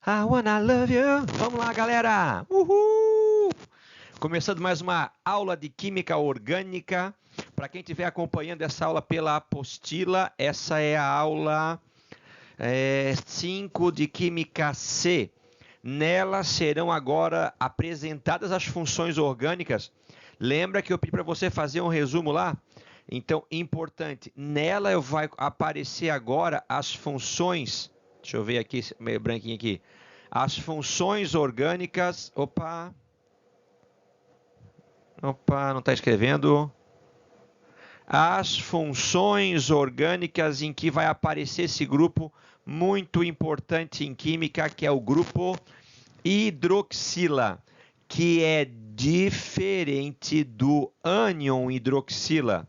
I wanna love you. Vamos lá, galera. Uhul! Começando mais uma aula de Química Orgânica. Para quem estiver acompanhando essa aula pela apostila, essa é a aula 5 de Química C. Nela serão agora apresentadas as funções orgânicas. Lembra que eu pedi para você fazer um resumo lá? Então, importante, nela vai aparecer agora as funções. Deixa eu ver aqui, meio branquinho aqui. As funções orgânicas. Opa, não está escrevendo. As funções orgânicas em que vai aparecer esse grupo muito importante em química, que é o grupo hidroxila, que é diferente do ânion hidroxila.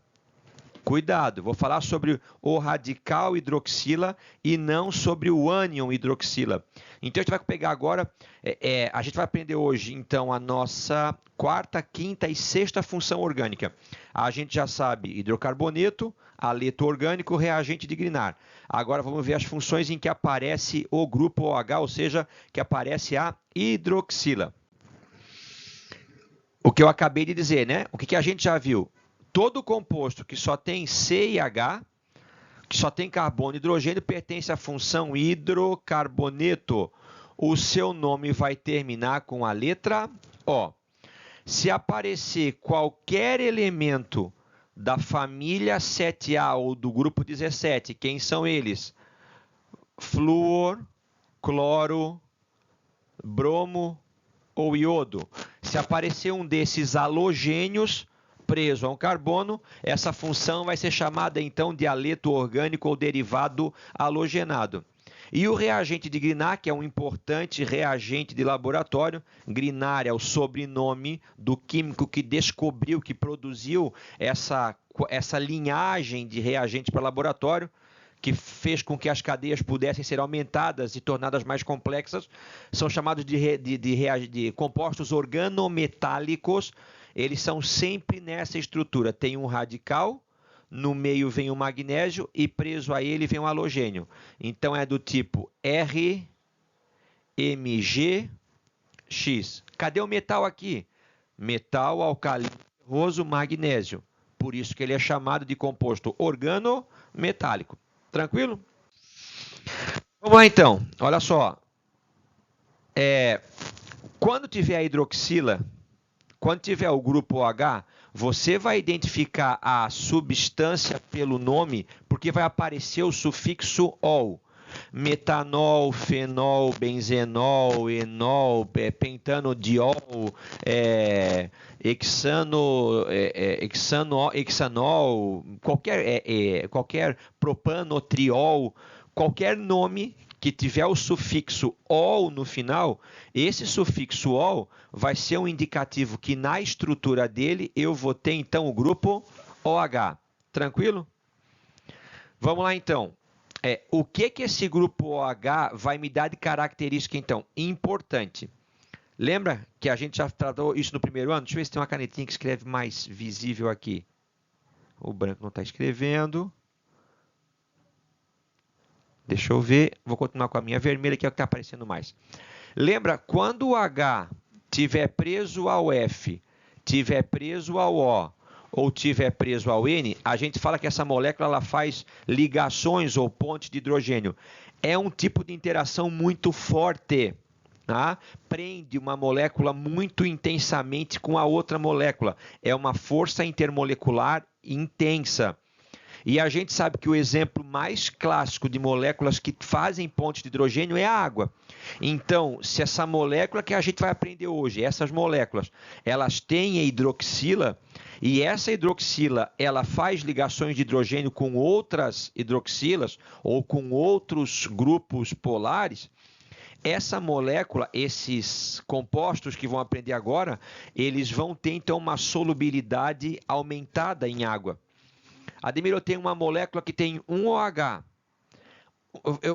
Cuidado, vou falar sobre o radical hidroxila e não sobre o ânion hidroxila. Então, a gente vai pegar agora, a gente vai aprender hoje, então, a nossa quarta, quinta e sexta função orgânica. A gente já sabe hidrocarboneto, aleto orgânico, reagente de Grignard. Agora, vamos ver as funções em que aparece o grupo OH, ou seja, que aparece a hidroxila. O que eu acabei de dizer, né? O que a gente já viu? Todo composto que só tem C e H, que só tem carbono e hidrogênio, pertence à função hidrocarboneto. O seu nome vai terminar com a letra O. Se aparecer qualquer elemento da família 7A ou do grupo 17, quem são eles? Flúor, cloro, bromo ou iodo. Se aparecer um desses halogênios preso a um carbono, essa função vai ser chamada então de aleto orgânico ou derivado halogenado. E o reagente de Grignard, que é um importante reagente de laboratório, Grignard é o sobrenome do químico que descobriu, que produziu essa linhagem de reagentes para laboratório, que fez com que as cadeias pudessem ser aumentadas e tornadas mais complexas, são chamados de compostos organometálicos. Eles são sempre nessa estrutura. Tem um radical, no meio vem o magnésio e preso a ele vem o halogênio. Então, é do tipo RMgX. Cadê o metal aqui? Metal alcalino ferroso magnésio. Por isso que ele é chamado de composto organometálico. Tranquilo? Vamos lá, então. Olha só. Quando tiver a hidroxila, quando tiver o grupo OH, você vai identificar a substância pelo nome, porque vai aparecer o sufixo ol. Metanol, fenol, benzenol, enol, pentanodiol, hexanol, qualquer propanotriol, qualquer nome que tiver o sufixo ol no final, esse sufixo ol vai ser um indicativo que na estrutura dele eu vou ter então o grupo OH. Tranquilo? Vamos lá então. O que esse grupo OH vai me dar de característica então? Importante. Lembra que a gente já tratou isso no primeiro ano? Deixa eu ver se tem uma canetinha que escreve mais visível aqui. O branco não está escrevendo. Deixa eu ver, vou continuar com a minha vermelha, que é o que está aparecendo mais. Lembra, quando o H estiver preso ao F, estiver preso ao O, ou estiver preso ao N, a gente fala que essa molécula ela faz ligações ou pontes de hidrogênio. É um tipo de interação muito forte. Tá? Prende uma molécula muito intensamente com a outra molécula. É uma força intermolecular intensa. E a gente sabe que o exemplo mais clássico de moléculas que fazem pontes de hidrogênio é a água. Então, se essa molécula que a gente vai aprender hoje, essas moléculas, elas têm a hidroxila, e essa hidroxila ela faz ligações de hidrogênio com outras hidroxilas ou com outros grupos polares, essa molécula, esses compostos que vão aprender agora, eles vão ter então uma solubilidade aumentada em água. Ademir, eu tenho uma molécula que tem um OH.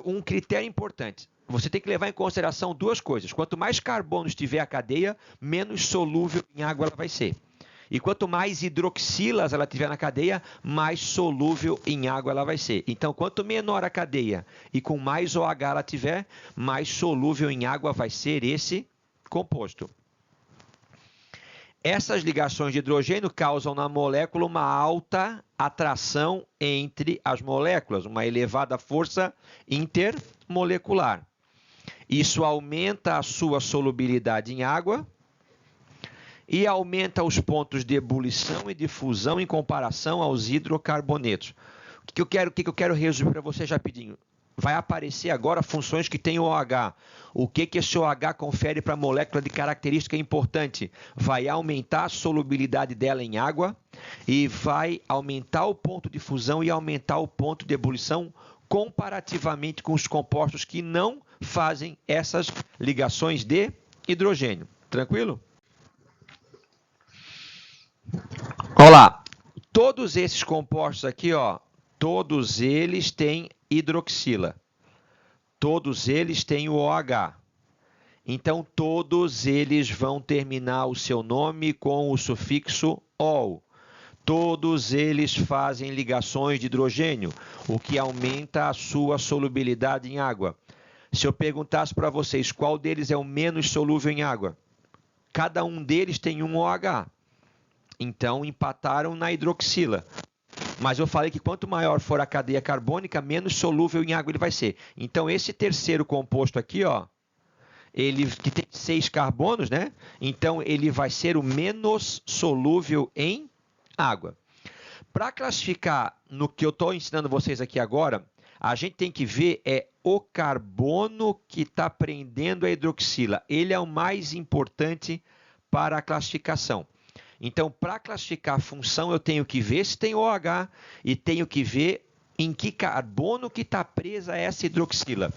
Um critério importante. Você tem que levar em consideração duas coisas. Quanto mais carbono estiver a cadeia, menos solúvel em água ela vai ser. E quanto mais hidroxilas ela tiver na cadeia, mais solúvel em água ela vai ser. Então, quanto menor a cadeia e com mais OH ela tiver, mais solúvel em água vai ser esse composto. Essas ligações de hidrogênio causam na molécula uma alta atração entre as moléculas, uma elevada força intermolecular. Isso aumenta a sua solubilidade em água e aumenta os pontos de ebulição e de fusão em comparação aos hidrocarbonetos. O que eu quero resumir para vocês rapidinho? Vai aparecer agora funções que têm OH. O que esse OH confere para a molécula de característica importante? Vai aumentar a solubilidade dela em água e vai aumentar o ponto de fusão e aumentar o ponto de ebulição comparativamente com os compostos que não fazem essas ligações de hidrogênio. Tranquilo? Olha lá. Todos esses compostos aqui, ó, todos eles têm hidroxila. Todos eles têm o OH. Então, todos eles vão terminar o seu nome com o sufixo -ol. Todos eles fazem ligações de hidrogênio, o que aumenta a sua solubilidade em água. Se eu perguntasse para vocês qual deles é o menos solúvel em água, cada um deles tem um OH. Então, empataram na hidroxila. Mas eu falei que quanto maior for a cadeia carbônica, menos solúvel em água ele vai ser. Então, esse terceiro composto aqui, ó, ele que tem 6 carbonos, né? Então, ele vai ser o menos solúvel em água. Para classificar no que eu estou ensinando vocês aqui agora, a gente tem que ver o carbono que está prendendo a hidroxila. Ele é o mais importante para a classificação. Então, para classificar a função, eu tenho que ver se tem OH e tenho que ver em que carbono que está presa essa hidroxila.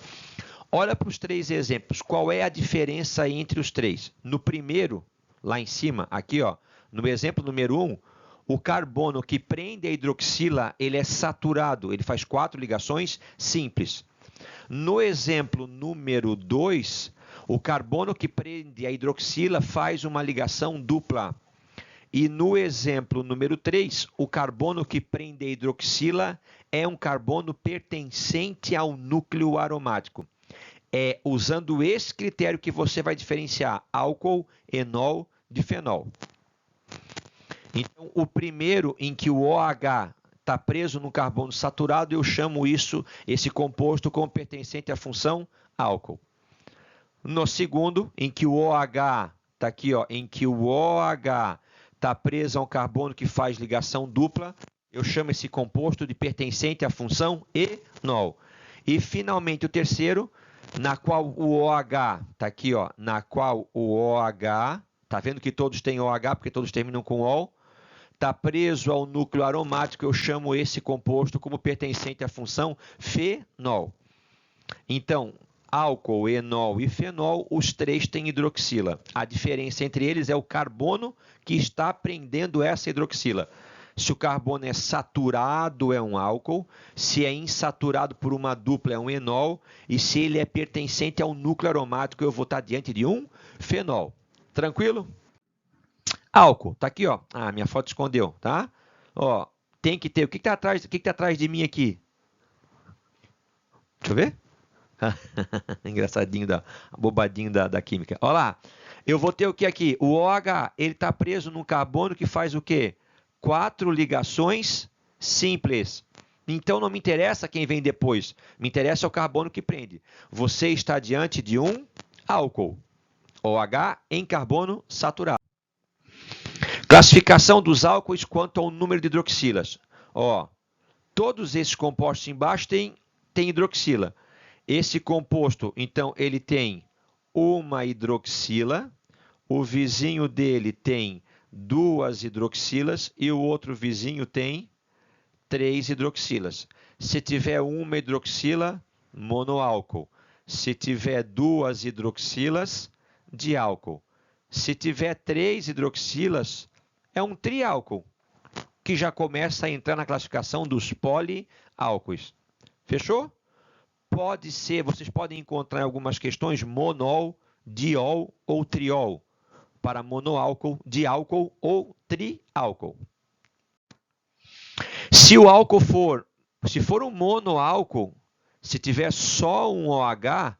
Olha para os 3 exemplos. Qual é a diferença entre os 3? No primeiro, lá em cima, aqui, ó, no exemplo número 1, o carbono que prende a hidroxila, ele é saturado, ele faz 4 ligações simples. No exemplo número 2, o carbono que prende a hidroxila faz uma ligação dupla. E no exemplo número 3, o carbono que prende a hidroxila é um carbono pertencente ao núcleo aromático. É usando esse critério que você vai diferenciar álcool, enol de fenol. Então, o primeiro em que o OH está preso no carbono saturado, eu chamo esse composto como pertencente à função álcool. No segundo, em que o OH está aqui, ó, em que o OH está preso a um carbono que faz ligação dupla, eu chamo esse composto de pertencente à função enol. E finalmente o terceiro, na qual o OH está aqui, ó, na qual o OH, tá vendo que todos têm OH porque todos terminam com ol, está preso ao núcleo aromático, eu chamo esse composto como pertencente à função fenol. Então, álcool, enol e fenol, os 3 têm hidroxila. A diferença entre eles é o carbono que está prendendo essa hidroxila. Se o carbono é saturado, é um álcool. Se é insaturado por uma dupla, é um enol. E se ele é pertencente ao núcleo aromático, eu vou estar diante de um fenol. Tranquilo? Álcool, tá aqui, ó. Ah, minha foto escondeu, tá? Ó, tem que ter. O que está atrás? O que está atrás de mim aqui? Deixa eu ver. Engraçadinho, bobadinho da química. Olha lá. Eu vou ter o que aqui? O OH, ele está preso num carbono que faz o quê? 4 ligações simples. Então, não me interessa quem vem depois. Me interessa o carbono que prende. Você está diante de um álcool. OH em carbono saturado. Classificação dos álcoois quanto ao número de hidroxilas. Ó, todos esses compostos embaixo têm hidroxila. Esse composto, então, ele tem uma hidroxila, o vizinho dele tem 2 hidroxilas e o outro vizinho tem 3 hidroxilas. Se tiver uma hidroxila, monoálcool. Se tiver 2 hidroxilas, diálcool. Se tiver 3 hidroxilas, é um triálcool, que já começa a entrar na classificação dos poliálcoois. Fechou? Pode ser, vocês podem encontrar em algumas questões monol, diol ou triol. para monoálcool, diálcool ou triálcool. Se o álcool for um monoálcool, se tiver só um OH,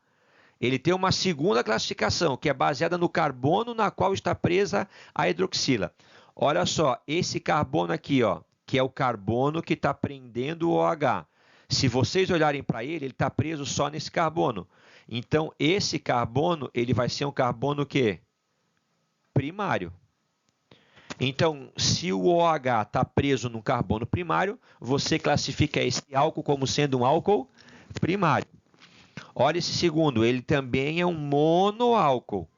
ele tem uma segunda classificação, que é baseada no carbono na qual está presa a hidroxila. Olha só, esse carbono aqui, ó, que é o carbono que está prendendo o OH. Se vocês olharem para ele está preso só nesse carbono. Então, esse carbono ele vai ser um carbono o quê? Primário. Então, se o OH está preso no carbono primário, você classifica esse álcool como sendo um álcool primário. Olha esse segundo, ele também é um monoálcool.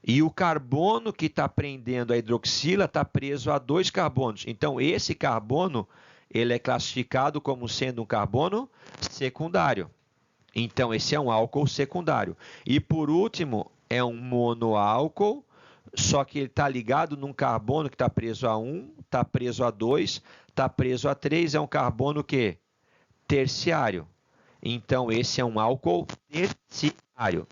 E o carbono que está prendendo a hidroxila está preso a 2 carbonos. Então, esse carbono ele é classificado como sendo um carbono secundário. Então, esse é um álcool secundário. E, por último, é um monoálcool, só que ele está ligado num carbono que está preso a 1, está preso a 2, está preso a 3, é um carbono que? Terciário. Então, esse é um álcool terciário.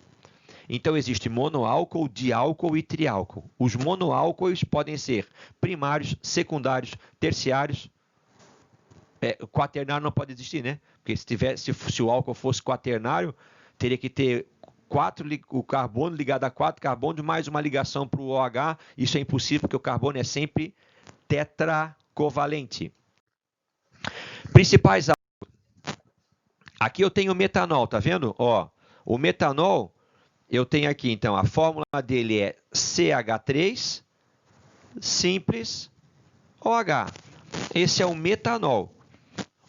Então, existe monoálcool, diálcool e triálcool. Os monoálcoois podem ser primários, secundários, terciários. Quaternário não pode existir, né? Porque se o álcool fosse quaternário, teria que ter o carbono ligado a 4 carbonos mais uma ligação para o OH. Isso é impossível, porque o carbono é sempre tetracovalente. Principais álcools. Aqui eu tenho o metanol, tá vendo? Ó, o metanol, eu tenho aqui, então, a fórmula dele é CH3, simples, OH. Esse é o metanol.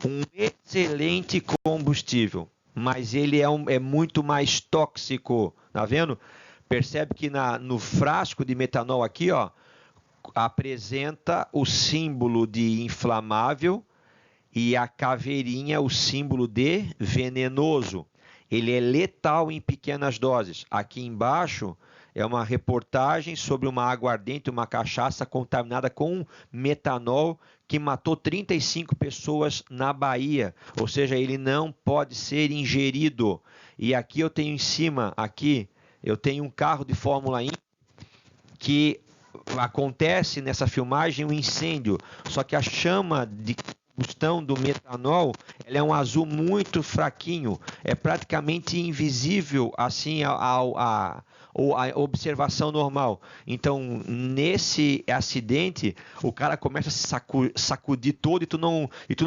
Um excelente combustível, mas ele é muito mais tóxico, tá vendo? Percebe que no frasco de metanol aqui, ó, apresenta o símbolo de inflamável e a caveirinha o símbolo de venenoso. Ele é letal em pequenas doses. Aqui embaixo é uma reportagem sobre uma aguardente, uma cachaça contaminada com metanol que matou 35 pessoas na Bahia. Ou seja, ele não pode ser ingerido. E aqui eu tenho em cima, aqui, eu tenho um carro de Fórmula 1 que acontece nessa filmagem um incêndio. Só que a chama de combustão do metanol, ela é um azul muito fraquinho, é praticamente invisível assim a observação normal. Então, nesse acidente, o cara começa a se sacudir todo e tu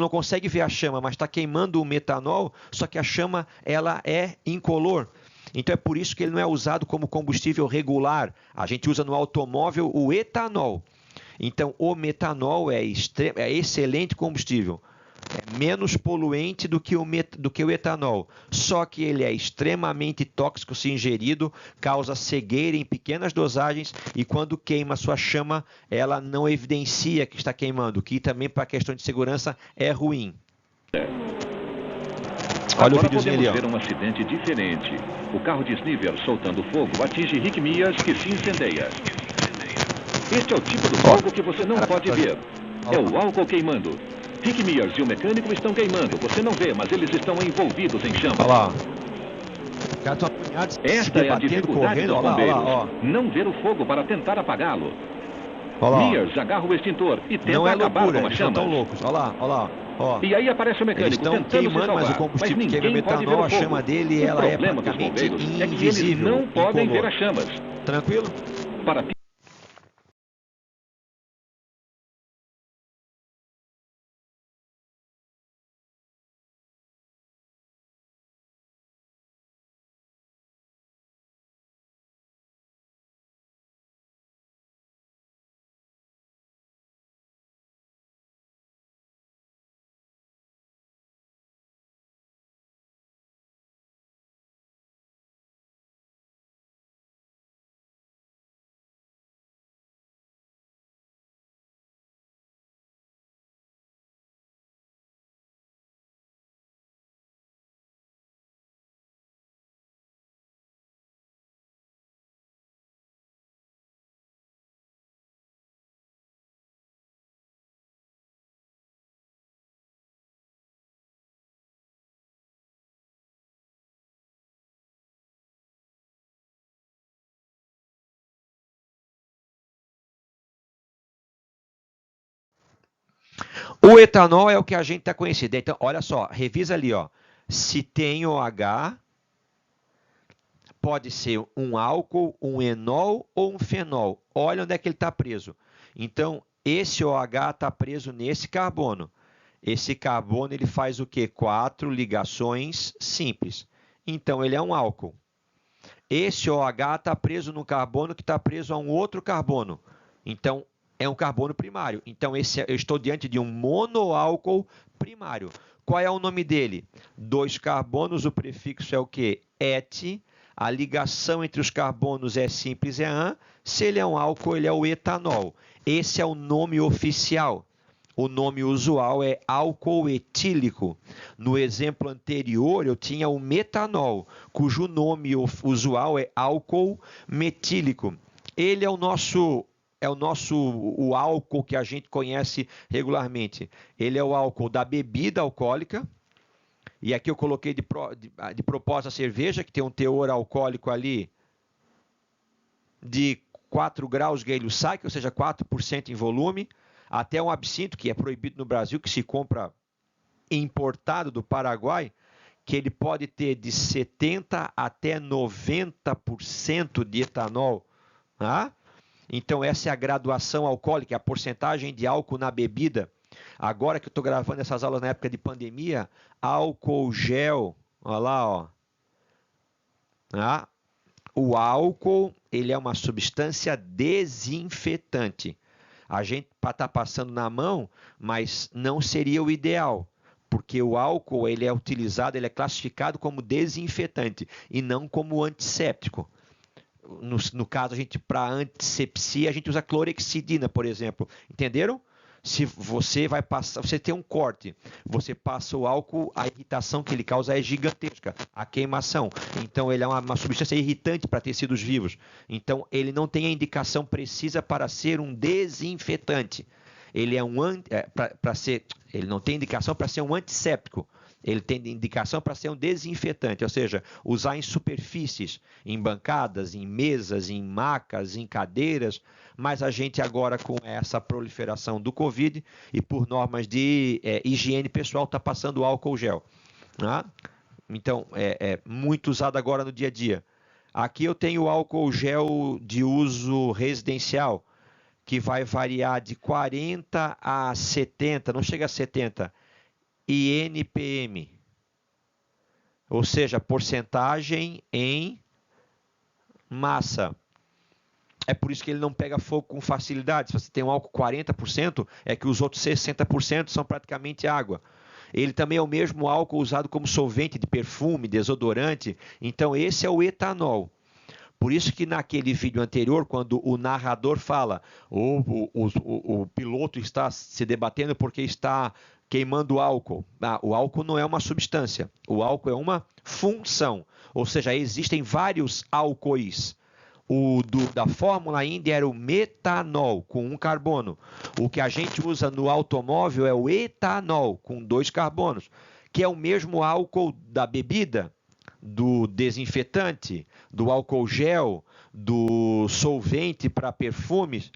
não consegue ver a chama, mas está queimando o metanol, só que a chama ela é incolor. Então é por isso que ele não é usado como combustível regular. A gente usa no automóvel o etanol. Então, o metanol é excelente combustível. É menos poluente do que o etanol. Só que ele é extremamente tóxico se ingerido, causa cegueira em pequenas dosagens e quando queima sua chama, ela não evidencia que está queimando, que também para a questão de segurança é ruim. Olha agora podemos ver um acidente diferente. O carro de Sniver soltando fogo atinge Rick Mias, que se incendeia. Este é o tipo do fogo que você não pode ver. É o álcool queimando. Rick Mias e o mecânico estão queimando. Você não vê, mas eles estão envolvidos em chamas. Olha lá. Esta é a dificuldade dos bombeiros. Não ver o fogo para tentar apagá-lo. Mias agarra o extintor e tenta acabar com as chamas. Não estão loucos. Olha lá, olha lá. Ó, e aí aparece o mecânico tentando queimando, se salvar, mas o combustível mas queima metanol, a chama dele ela é praticamente invisível. É que eles não podem ver as chamas. Tranquilo? Para O etanol é o que a gente está conhecendo. Então, olha só, revisa ali, ó. Se tem OH, pode ser um álcool, um enol ou um fenol. Olha onde é que ele está preso. Então, esse OH está preso nesse carbono. Esse carbono ele faz o quê? 4 ligações simples. Então, ele é um álcool. Esse OH está preso no carbono que está preso a um outro carbono. Então, é um carbono primário. Então, eu estou diante de um monoálcool primário. Qual é o nome dele? 2 carbonos, o prefixo é o quê? Et. A ligação entre os carbonos é simples, é an. Se ele é um álcool, ele é o etanol. Esse é o nome oficial. O nome usual é álcool etílico. No exemplo anterior, eu tinha o metanol, cujo nome usual é álcool metílico. Ele é o álcool que a gente conhece regularmente. Ele é o álcool da bebida alcoólica. E aqui eu coloquei de propósito a cerveja, que tem um teor alcoólico ali de 4 graus Gay-Lussac, ou seja, 4% em volume. Até um absinto, que é proibido no Brasil, que se compra importado do Paraguai, que ele pode ter de 70% até 90% de etanol. Tá? Então, essa é a graduação alcoólica, a porcentagem de álcool na bebida. Agora que eu estou gravando essas aulas na época de pandemia, álcool gel, olha lá, ó. Tá? O álcool, ele é uma substância desinfetante. A gente está passando na mão, mas não seria o ideal, porque o álcool ele é utilizado, ele é classificado como desinfetante e não como antisséptico. No caso, para antisepsia, a gente usa clorexidina, por exemplo. Entenderam? Se você vai passar, você tem um corte, você passa o álcool, a irritação que ele causa é gigantesca, a queimação. Então, ele é uma substância irritante para tecidos vivos. Então, ele não tem a indicação precisa para ser um desinfetante. Ele ele não tem indicação para ser um antisséptico. Ele tem indicação para ser um desinfetante, ou seja, usar em superfícies, em bancadas, em mesas, em macas, em cadeiras. Mas a gente agora, com essa proliferação do Covid e por normas de higiene pessoal, está passando álcool gel. Tá? Então, é muito usado agora no dia a dia. Aqui eu tenho álcool gel de uso residencial, que vai variar de 40 a 70, não chega a 70, INPM, ou seja, porcentagem em massa. É por isso que ele não pega fogo com facilidade. Se você tem um álcool 40%, é que os outros 60% são praticamente água. Ele também é o mesmo álcool usado como solvente de perfume, desodorante. Então, esse é o etanol. Por isso que naquele vídeo anterior, quando o narrador fala, o piloto está se debatendo porque está queimando álcool. O álcool não é uma substância, o álcool é uma função. Ou seja, existem vários álcoois. Da fórmula India era o metanol, com 1 carbono. O que a gente usa no automóvel é o etanol, com 2 carbonos, que é o mesmo álcool da bebida, do desinfetante, do álcool gel, do solvente para perfumes.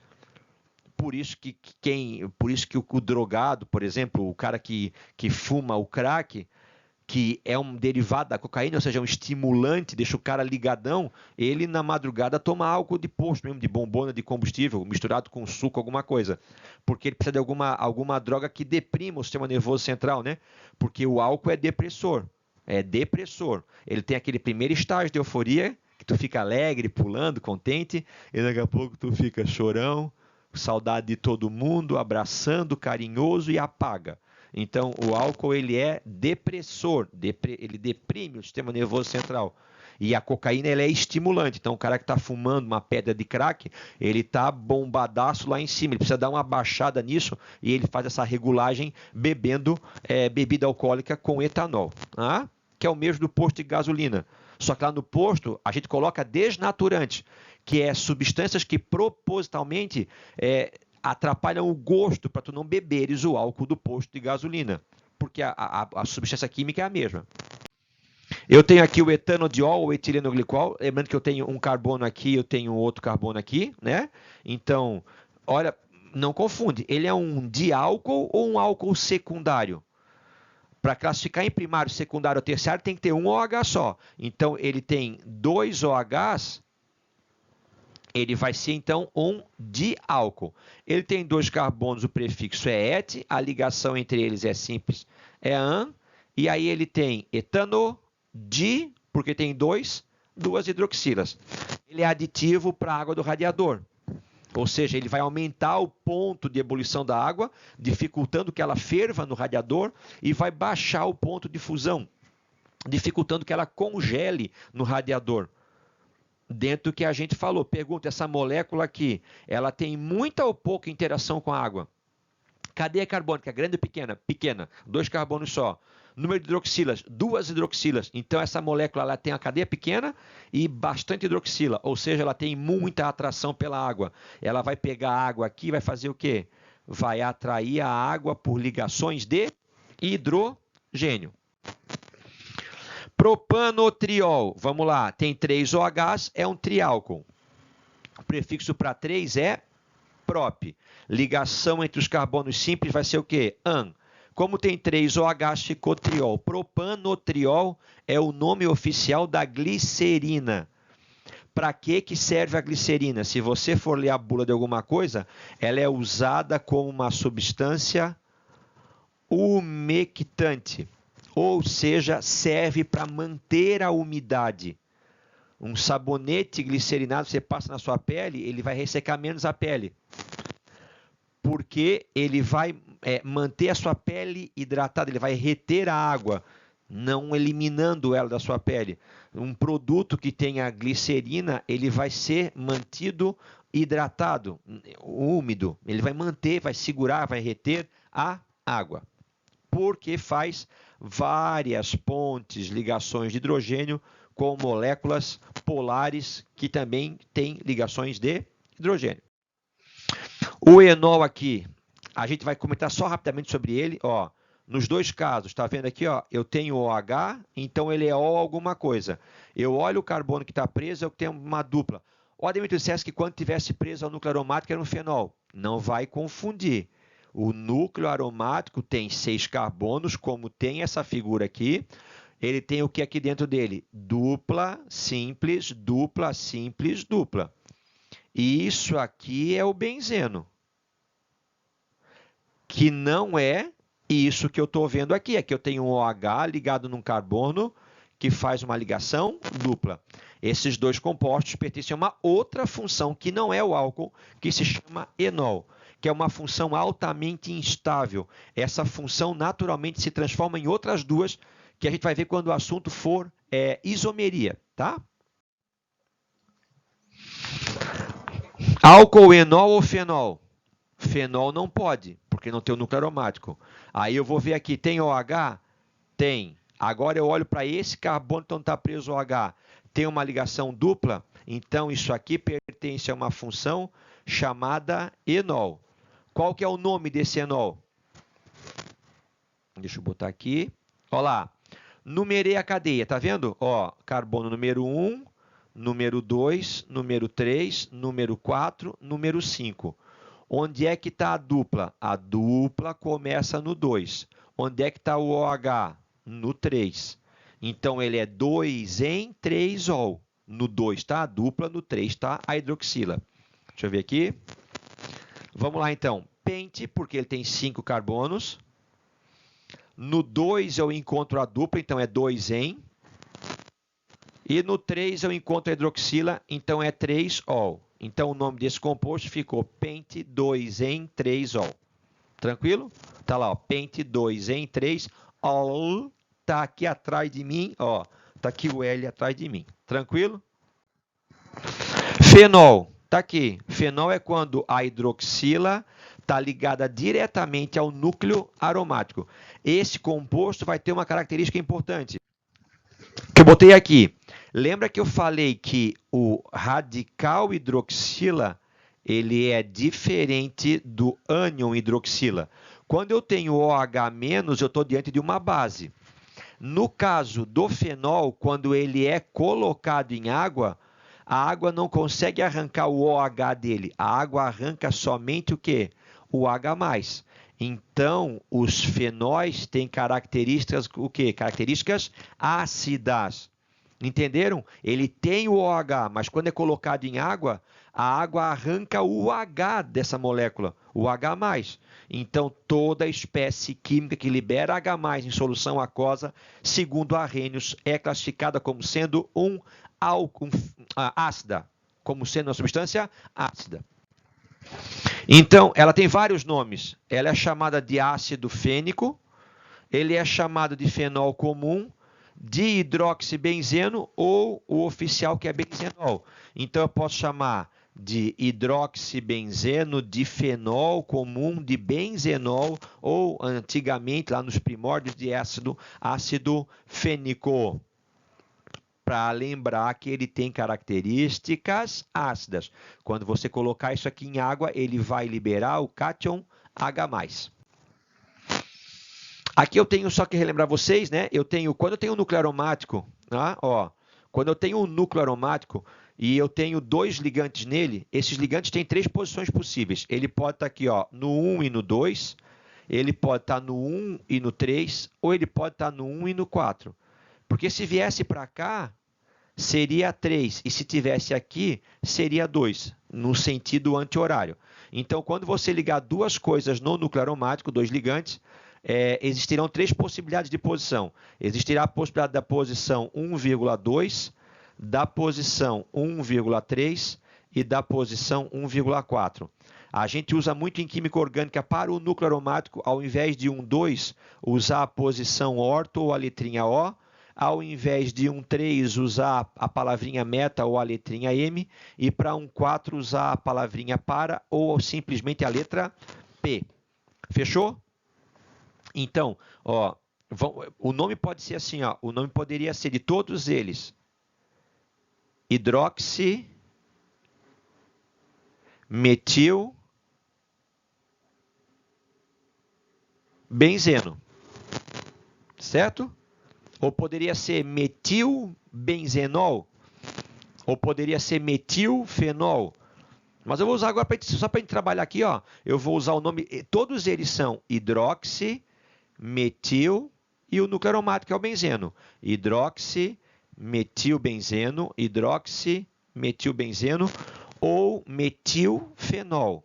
Por isso que o drogado, por exemplo, o cara que fuma o crack, que é um derivado da cocaína, ou seja, um estimulante, deixa o cara ligadão, ele na madrugada toma álcool de posto mesmo, de bombona de combustível, misturado com suco, alguma coisa. Porque ele precisa de alguma droga que deprima o sistema nervoso central, né? Porque o álcool é depressor. É depressor. Ele tem aquele primeiro estágio de euforia, que tu fica alegre, pulando, contente, e daqui a pouco tu fica chorão, saudade de todo mundo, abraçando, carinhoso e apaga. Então, o álcool ele é depressor, ele deprime o sistema nervoso central. E a cocaína ela é estimulante. Então, o cara que está fumando uma pedra de crack, ele está bombadaço lá em cima. Ele precisa dar uma baixada nisso e ele faz essa regulagem bebendo bebida alcoólica com etanol, tá? Que é o mesmo do posto de gasolina. Só que lá no posto, a gente coloca desnaturante, que é substâncias que propositalmente atrapalham o gosto para tu não beberes o álcool do posto de gasolina, porque a substância química é a mesma. Eu tenho aqui o etanodiol, o etileno glicol, lembrando que eu tenho um carbono aqui, eu tenho outro carbono aqui, né? Então, olha, Não confunde. Ele é um diálcool ou um álcool secundário? Para classificar em primário, secundário ou terciário, tem que ter um OH só. Então, ele tem 2 OHs, ele vai ser, então, um diálcool. Ele tem 2 carbonos, o prefixo é et, a ligação entre eles é simples, é an, e aí ele tem etano, di, porque tem 2 hidroxilas. Ele é aditivo para a água do radiador. Ou seja, ele vai aumentar o ponto de ebulição da água, dificultando que ela ferva no radiador, e vai baixar o ponto de fusão, dificultando que ela congele no radiador. Dentro do que a gente falou, pergunta, essa molécula aqui, ela tem muita ou pouca interação com a água? Cadeia carbônica, grande ou pequena? Pequena, 2 carbonos só. Número de hidroxilas, 2 hidroxilas. Então, essa molécula ela tem a cadeia pequena e bastante hidroxila, ou seja, ela tem muita atração pela água. Ela vai pegar a água aqui e vai fazer o quê? Vai atrair a água por ligações de hidrogênio. Propanotriol, vamos lá, tem 3 OHs, é um triálcool. O prefixo para 3 é prop. Ligação entre os carbonos simples vai ser o quê? An. Como tem 3 OHs, ficou triol. Propanotriol é o nome oficial da glicerina. Para que serve a glicerina? Se você for ler a bula de alguma coisa, ela é usada como uma substância umectante. Ou seja, serve para manter a umidade. Um sabonete glicerinado, você passa na sua pele, ele vai ressecar menos a pele. Porque ele vai manter a sua pele hidratada, ele vai reter a água, não eliminando ela da sua pele. Um produto que tenha glicerina, ele vai ser mantido hidratado, úmido. Ele vai manter, vai segurar, vai reter a água. Porque faz várias pontes, ligações de hidrogênio com moléculas polares que também têm ligações de hidrogênio. O enol aqui, a gente vai comentar só rapidamente sobre ele. Ó, nos 2 casos, está vendo aqui? Ó, eu tenho OH, então ele é O alguma coisa. Eu olho o carbono que está preso, eu tenho uma dupla. O Ademir dissesse que quando tivesse preso ao núcleo aromático era um fenol. Não vai confundir. O núcleo aromático tem 6 carbonos, como tem essa figura aqui. Ele tem o que aqui dentro dele? Dupla, simples, dupla, simples, dupla. E isso aqui é o benzeno, que não é isso que eu estou vendo aqui. Aqui eu tenho um OH ligado num carbono que faz uma ligação dupla. Esses 2 compostos pertencem a uma outra função, que não é o álcool, que se chama enol, que é uma função altamente instável. Essa função naturalmente se transforma em outras 2, que a gente vai ver quando o assunto for isomeria, tá? Álcool, enol ou fenol? Fenol não pode, porque não tem o núcleo aromático. Aí eu vou ver aqui, tem OH? Tem. Agora eu olho para esse carbono, então está preso OH. Tem uma ligação dupla? Então isso aqui pertence a uma função chamada enol. Qual que é o nome desse enol? Deixa eu botar aqui. Olha lá. Numerei a cadeia, tá vendo? Ó, carbono número 1, número 2, número 3, número 4, número 5. Onde é que está a dupla? A dupla começa no 2. Onde é que está o OH? No 3. Então, ele é 2 em 3-ol. No 2 está a dupla, no 3 está a hidroxila. Deixa eu ver aqui. Vamos lá, então. Pente, porque ele tem 5 carbonos. No 2 eu encontro a dupla, então é 2 em. E no 3 eu encontro a hidroxila, então é 3-ol. Então o nome desse composto ficou pente 2 em 3-ol. Tranquilo? Tá lá, ó, pente 2 em 3-ol. Tá aqui atrás de mim, ó. Tá aqui o L atrás de mim. Tranquilo? Fenol. Tá aqui. Fenol é quando a hidroxila está ligada diretamente ao núcleo aromático. Esse composto vai ter uma característica importante, que eu botei aqui. Lembra que eu falei que o radical hidroxila, ele é diferente do ânion hidroxila. Quando eu tenho OH-, eu estou diante de uma base. No caso do fenol, quando ele é colocado em água, a água não consegue arrancar o OH dele. A água arranca somente o quê? o H+. Então, os fenóis têm características, o quê? Características ácidas. Entenderam? Ele tem o OH, mas quando é colocado em água, a água arranca o H dessa molécula, o H+. Então, toda espécie química que libera H+ em solução aquosa, segundo Arrhenius, é classificada como sendo ácida, como sendo uma substância ácida. Então, ela tem vários nomes. Ela é chamada de ácido fênico, ele é chamado de fenol comum, de hidroxibenzeno ou o oficial que é benzenol. Então, eu posso chamar de hidroxibenzeno, de fenol comum, de benzenol ou, antigamente, lá nos primórdios de ácido fênico. Para lembrar que ele tem características ácidas. Quando você colocar isso aqui em água, ele vai liberar o cátion H+. Aqui eu tenho só que relembrar vocês, né? Quando eu tenho um núcleo aromático, quando eu tenho um núcleo aromático e eu tenho 2 ligantes nele, esses ligantes têm 3 posições possíveis. Ele pode estar aqui, no 1 e no 2, ele pode estar no 1 e no 3, ou ele pode estar no 1 e no 4. Porque se viesse para cá, seria 3, e se tivesse aqui, seria 2, no sentido anti-horário. Então, quando você ligar 2 coisas no núcleo aromático, 2 ligantes, existirão 3 possibilidades de posição. Existirá a possibilidade da posição 1,2, da posição 1,3 e da posição 1,4. A gente usa muito em química orgânica para o núcleo aromático, ao invés de 1,2, usar a posição orto ou a letrinha O, ao invés de 1,3, usar a palavrinha meta ou a letrinha M, e para 1,4 usar a palavrinha para ou simplesmente a letra P. Fechou? Então, o nome pode ser assim, o nome poderia ser de todos eles: hidroxi, metil, benzeno. Certo? Ou poderia ser metilbenzenol, ou poderia ser metilfenol. Mas eu vou usar agora, só para a gente trabalhar aqui, eu vou usar o nome, todos eles são hidroxi, metil e o núcleo aromático é o benzeno. Hidroxi, metilbenzeno, hidroxi, metilbenzeno ou metilfenol.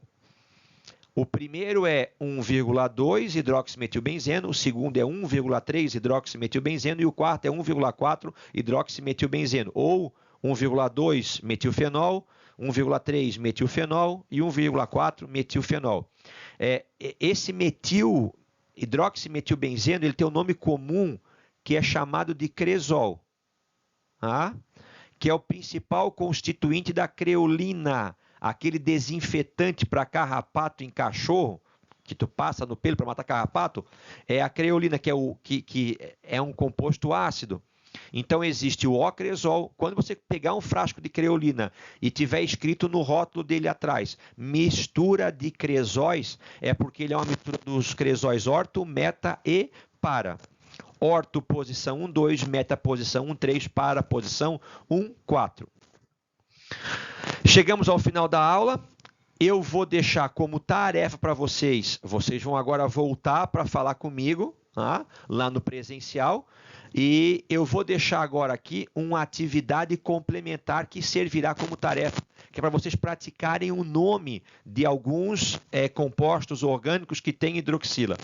O primeiro é 1,2 hidroximetilbenzeno, o segundo é 1,3 hidroximetilbenzeno e o quarto é 1,4 hidroximetilbenzeno, ou 1,2 metilfenol, 1,3 metilfenol e 1,4 metilfenol. Esse hidroximetilbenzeno, ele tem um nome comum que é chamado de cresol, que é o principal constituinte da creolina, aquele desinfetante para carrapato em cachorro, que tu passa no pelo para matar carrapato, é a creolina, que é um composto ácido. Então, existe o ocresol. Quando você pegar um frasco de creolina e tiver escrito no rótulo dele atrás, mistura de cresóis, é porque ele é uma mistura dos cresóis orto, meta e para. Orto, posição 1,2, meta, posição 1,3, para, posição 1,4. Chegamos ao final da aula. Eu vou deixar como tarefa para vocês. Vocês vão agora voltar para falar comigo, lá no presencial. E eu vou deixar agora aqui uma atividade complementar que servirá como tarefa, que é para vocês praticarem o nome de alguns compostos orgânicos que têm hidroxila.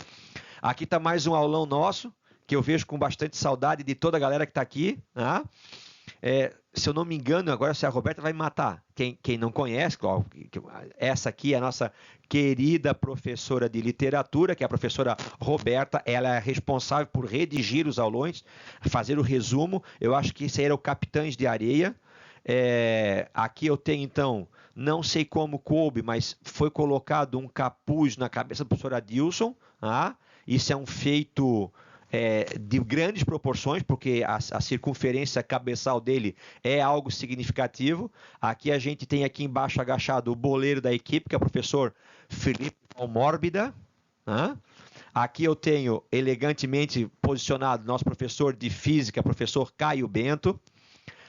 Aqui está mais um aulão nosso, que eu vejo com bastante saudade de toda a galera que está aqui. Se eu não me engano, agora se a Roberta vai me matar. Quem não conhece, essa aqui é a nossa querida professora de literatura, que é a professora Roberta. Ela é responsável por redigir os aulões, fazer o resumo. Eu acho que esse aí era o Capitães de Areia. Aqui eu tenho, então, não sei como coube, mas foi colocado um capuz na cabeça do professor Adilson. Isso é um feito de grandes proporções, porque a circunferência cabeçal dele é algo significativo. Aqui a gente tem aqui embaixo agachado o boleiro da equipe, que é o professor Felipe Almórbida. Aqui eu tenho elegantemente posicionado nosso professor de física, professor Caio Bento.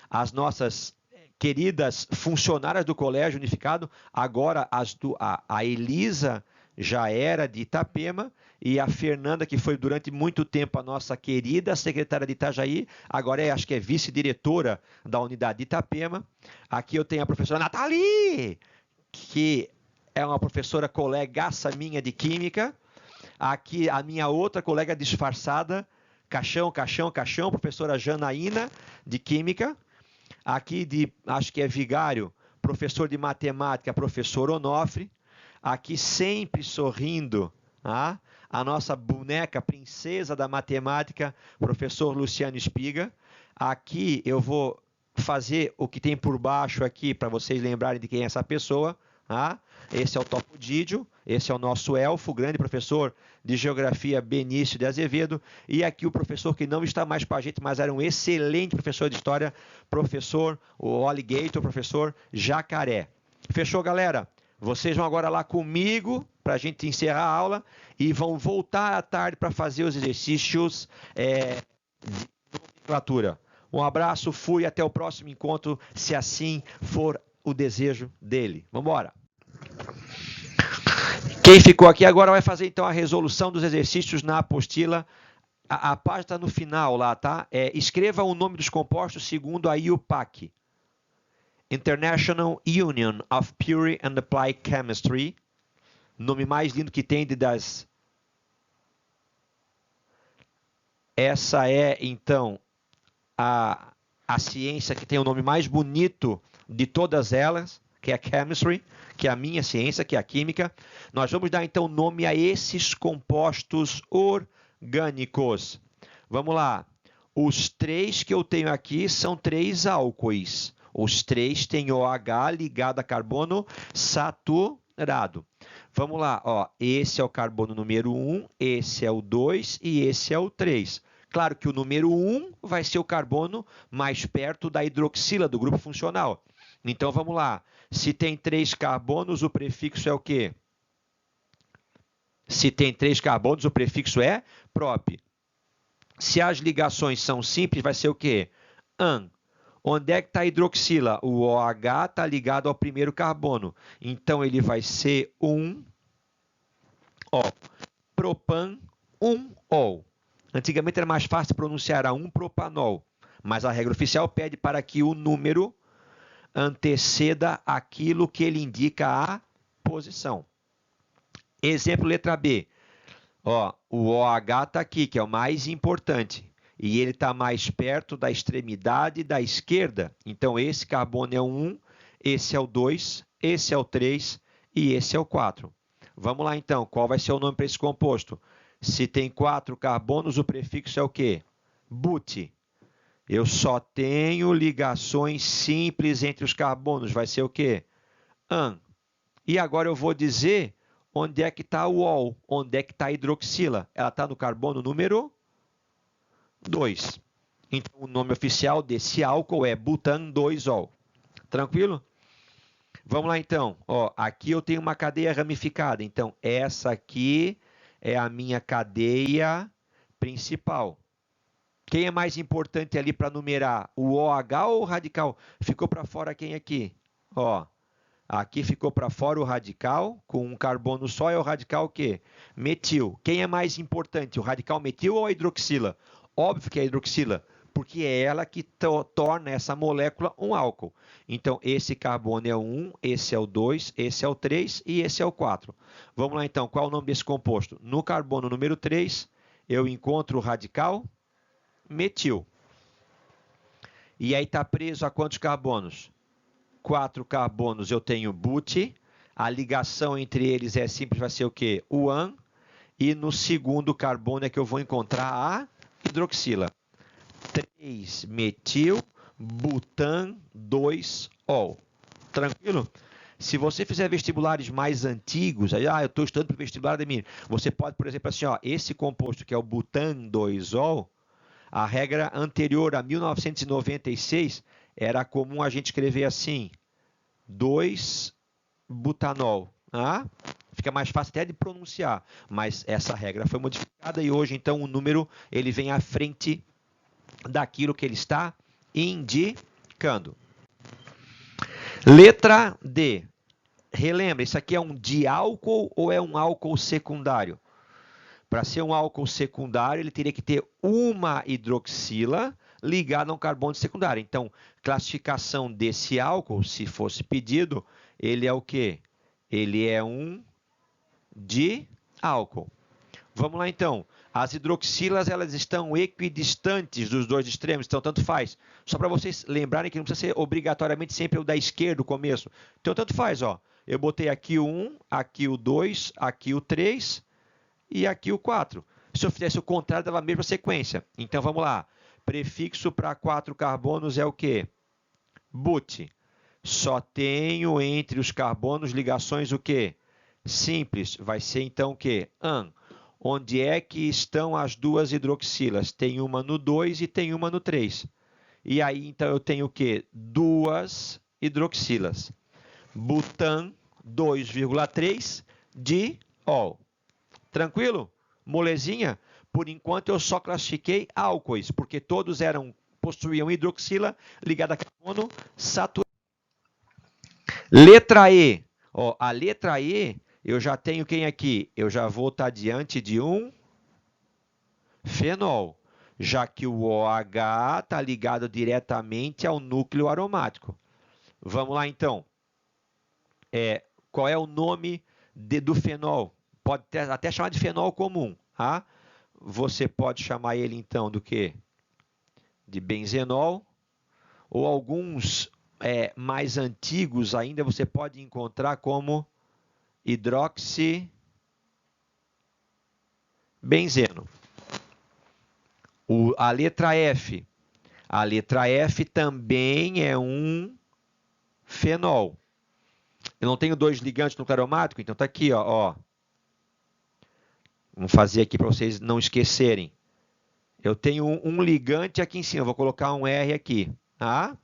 As nossas queridas funcionárias do Colégio Unificado, agora a Elisa já era de Itapema, e a Fernanda, que foi durante muito tempo a nossa querida secretária de Itajaí, agora acho que é vice-diretora da unidade de Itapema. Aqui eu tenho a professora Nathalie, que é uma professora colegaça minha de Química. Aqui a minha outra colega disfarçada, caixão, professora Janaína, de Química. Aqui acho que é vigário, professor de Matemática, professor Onofre. Aqui sempre sorrindo, tá? A nossa boneca, princesa da matemática, professor Luciano Espiga. Aqui eu vou fazer o que tem por baixo aqui, para vocês lembrarem de quem é essa pessoa. Tá? Esse é o Topodídio, esse é o nosso elfo, grande professor de Geografia, Benício de Azevedo. E aqui o professor que não está mais com a gente, mas era um excelente professor de História, professor o Alligator, professor Jacaré. Fechou, galera? Vocês vão agora lá comigo para a gente encerrar a aula e vão voltar à tarde para fazer os exercícios de nomenclatura. Um abraço, fui, até o próximo encontro, se assim for o desejo dele. Vamos embora. Quem ficou aqui agora vai fazer então a resolução dos exercícios na apostila. A página está no final lá, tá? Escreva o nome dos compostos segundo a IUPAC. International Union of Pure and Applied Chemistry. Nome mais lindo que tem das... Essa é, então, a ciência que tem o nome mais bonito de todas elas, que é a Chemistry, que é a minha ciência, que é a Química. Nós vamos dar, então, nome a esses compostos orgânicos. Vamos lá. Os 3 que eu tenho aqui são 3 álcoois. Os 3 têm OH ligado a carbono saturado. Vamos lá, ó. Esse é o carbono número 1, esse é o 2 e esse é o 3. Claro que o número 1 vai ser o carbono mais perto da hidroxila, do grupo funcional. Então, vamos lá. Se tem 3 carbonos, o prefixo é o quê? Se tem 3 carbonos, o prefixo é prop. Se as ligações são simples, vai ser o quê? An. Onde é que está a hidroxila? O OH está ligado ao primeiro carbono. Então, ele vai ser 1, ó, propan, 1-ol. Antigamente era mais fácil pronunciar a 1-propanol, mas a regra oficial pede para que o número anteceda aquilo que ele indica a posição. Exemplo, letra B. Ó, o OH está aqui, que é o mais importante. E ele está mais perto da extremidade da esquerda. Então, esse carbono é o 1, esse é o 2, esse é o 3 e esse é o 4. Vamos lá, então. Qual vai ser o nome para esse composto? Se tem 4 carbonos, o prefixo é o quê? But. Eu só tenho ligações simples entre os carbonos. Vai ser o quê? An. E agora eu vou dizer onde é que está o ol, onde é que está a hidroxila. Ela está no carbono número 2. Então, o nome oficial desse álcool é butan 2-ol. Tranquilo? Vamos lá, então. Ó, aqui eu tenho uma cadeia ramificada. Então, essa aqui é a minha cadeia principal. Quem é mais importante ali para numerar? O OH ou o radical? Ficou para fora quem aqui? Ó, aqui ficou para fora o radical, com um carbono só, é o radical o quê? Metil. Quem é mais importante, o radical metil ou a hidroxila? Óbvio que é a hidroxila, porque é ela que torna essa molécula um álcool. Então, esse carbono é o 1, esse é o 2, esse é o 3 e esse é o 4. Vamos lá, então. Qual é o nome desse composto? No carbono número 3, eu encontro o radical metil. E aí está preso a quantos carbonos? 4 carbonos eu tenho but. A ligação entre eles é simples, vai ser o quê? O an. E no segundo carbono é que eu vou encontrar a hidroxila. 3-metil, butan, 2-ol. Tranquilo? Se você fizer vestibulares mais antigos, aí, eu estou estudando para o vestibular da minha, você pode, por exemplo, assim, ó, esse composto que é o butan 2-ol, a regra anterior a 1996 era comum a gente escrever assim, 2-butanol. Ah? Fica mais fácil até de pronunciar, mas essa regra foi modificada e hoje, então, o número ele vem à frente daquilo que ele está indicando. Letra D. relembra, isso aqui é um diálcool ou é um álcool secundário? Para ser um álcool secundário, ele teria que ter uma hidroxila ligada a um carbono secundário. Então, classificação desse álcool, se fosse pedido, ele é o quê? Ele é um diálcool. Vamos lá, então. As hidroxilas, elas estão equidistantes dos dois extremos, então tanto faz. Só para vocês lembrarem que não precisa ser obrigatoriamente sempre o da esquerda, o começo. Então, tanto faz, ó. Eu botei aqui o 1, aqui o 2, aqui o 3 e aqui o 4. Se eu fizesse o contrário, dava a mesma sequência. Então, vamos lá. Prefixo para 4 carbonos é o quê? But. Só tenho entre os carbonos ligações o quê? Simples. Vai ser, então, o quê? An. Onde é que estão as duas hidroxilas? Tem uma no 2 e tem uma no 3. E aí, então, eu tenho o quê? Duas hidroxilas. Butan 2,3 diol. Tranquilo? Molezinha? Por enquanto, eu só classifiquei álcoois, porque todos possuíam hidroxila ligada a carbono saturado. Letra E. Ó, a letra E, eu já tenho quem aqui? Eu já vou estar diante de um fenol, já que o OH está ligado diretamente ao núcleo aromático. Vamos lá, então. Qual é o nome do fenol? Pode até chamar de fenol comum. Tá? Você pode chamar ele, então, do quê? De benzenol. Ou alguns mais antigos ainda você pode encontrar como hidroxibenzeno. A letra F. A letra F também é um fenol. Eu não tenho dois ligantes no núcleo aromático, então está aqui, ó. Vamos fazer aqui para vocês não esquecerem. Eu tenho um ligante aqui em cima, vou colocar um R aqui. Tá?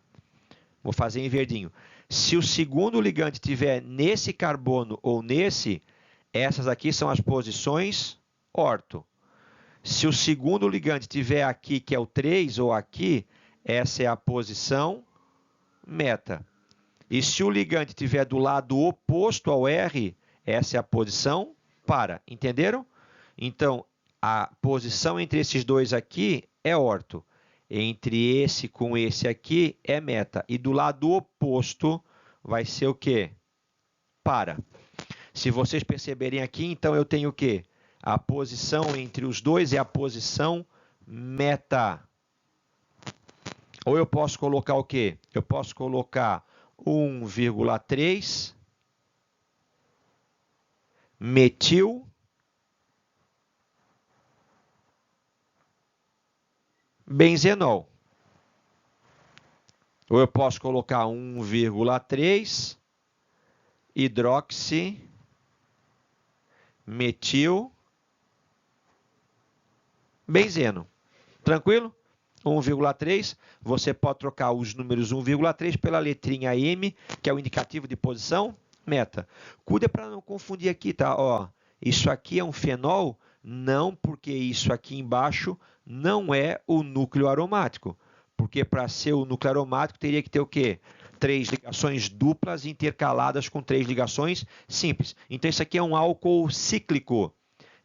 Vou fazer em verdinho. Se o segundo ligante estiver nesse carbono ou nesse, essas aqui são as posições orto. Se o segundo ligante estiver aqui, que é o 3, ou aqui, essa é a posição meta. E se o ligante estiver do lado oposto ao R, essa é a posição para. Entenderam? Então, a posição entre esses dois aqui é orto. Entre esse com esse aqui é meta. E do lado oposto vai ser o quê? Para. Se vocês perceberem aqui, então eu tenho o quê? A posição entre os dois é a posição meta. Ou eu posso colocar o quê? Eu posso colocar 1,3 metil benzenol. Ou eu posso colocar 1,3 hidroxi metil benzeno. Tranquilo? 1,3. Você pode trocar os números 1,3 pela letrinha M, que é o indicativo de posição meta. Cuida para não confundir aqui, tá? Ó, isso aqui é um fenol? Não, porque isso aqui embaixo não é o núcleo aromático. Porque para ser o núcleo aromático teria que ter o quê? 3 ligações duplas intercaladas com 3 ligações simples. Então, isso aqui é um álcool cíclico.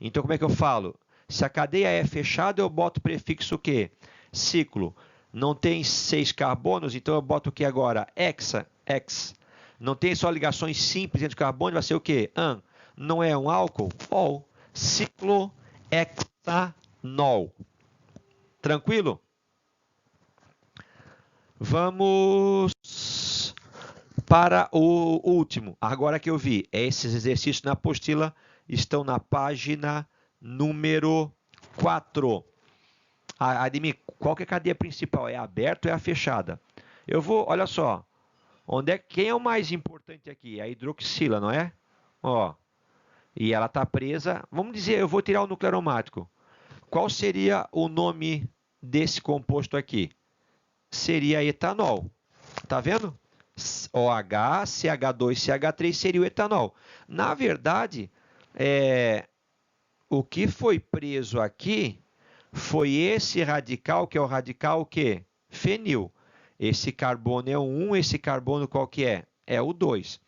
Então, como é que eu falo? Se a cadeia é fechada, eu boto o prefixo o quê? Ciclo. Não tem 6 carbonos, então eu boto o que agora? Hexa, X. Não tem só ligações simples entre carbonos, vai ser o quê? An. Não é um álcool? Ol. Ciclohexanol. Tranquilo? Vamos para o último. Agora que eu vi, esses exercícios na apostila estão na página número 4. Ademir, qual que é a cadeia principal? É a aberta ou é a fechada? Eu vou, olha só, quem é o mais importante aqui? A hidroxila, não é? Ó, e ela está presa. Vamos dizer, eu vou tirar o núcleo aromático. Qual seria o nome desse composto aqui? Seria etanol. Tá vendo? OH, CH2, CH3 seria o etanol. Na verdade, o que foi preso aqui foi esse radical, que é o radical o quê? Fenil. Esse carbono é o 1, esse carbono qual que é? É o 2.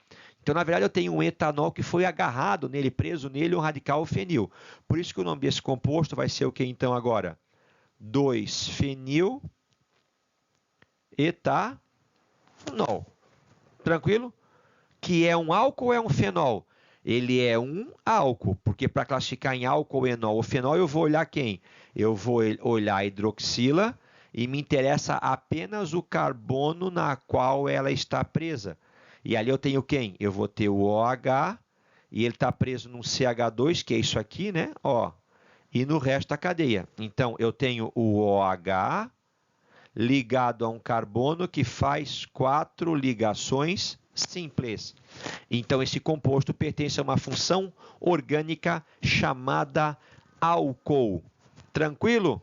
Então, na verdade, eu tenho um etanol que foi agarrado nele, preso nele, um radical fenil. Por isso que o nome desse composto vai ser o que então agora? 2-fenil etanol. Tranquilo? Que é um álcool ou é um fenol? Ele é um álcool, porque para classificar em álcool, enol ou fenol, eu vou olhar quem? Eu vou olhar a hidroxila e me interessa apenas o carbono na qual ela está presa. E ali eu tenho quem? Eu vou ter o OH e ele está preso num CH2, que é isso aqui, né? Ó, e no resto da cadeia. Então, eu tenho o OH ligado a um carbono que faz 4 ligações simples. Então, esse composto pertence a uma função orgânica chamada álcool. Tranquilo?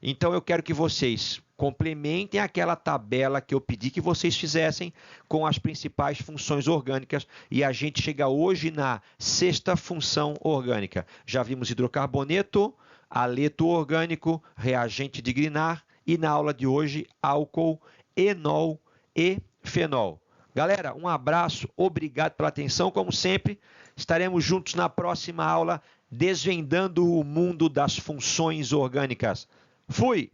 Então, eu quero que vocês complementem aquela tabela que eu pedi que vocês fizessem com as principais funções orgânicas e a gente chega hoje na 6ª função orgânica. Já vimos hidrocarboneto, aleto orgânico, reagente de Grignard e na aula de hoje álcool, enol e fenol. Galera, um abraço, obrigado pela atenção, como sempre, estaremos juntos na próxima aula desvendando o mundo das funções orgânicas. Fui!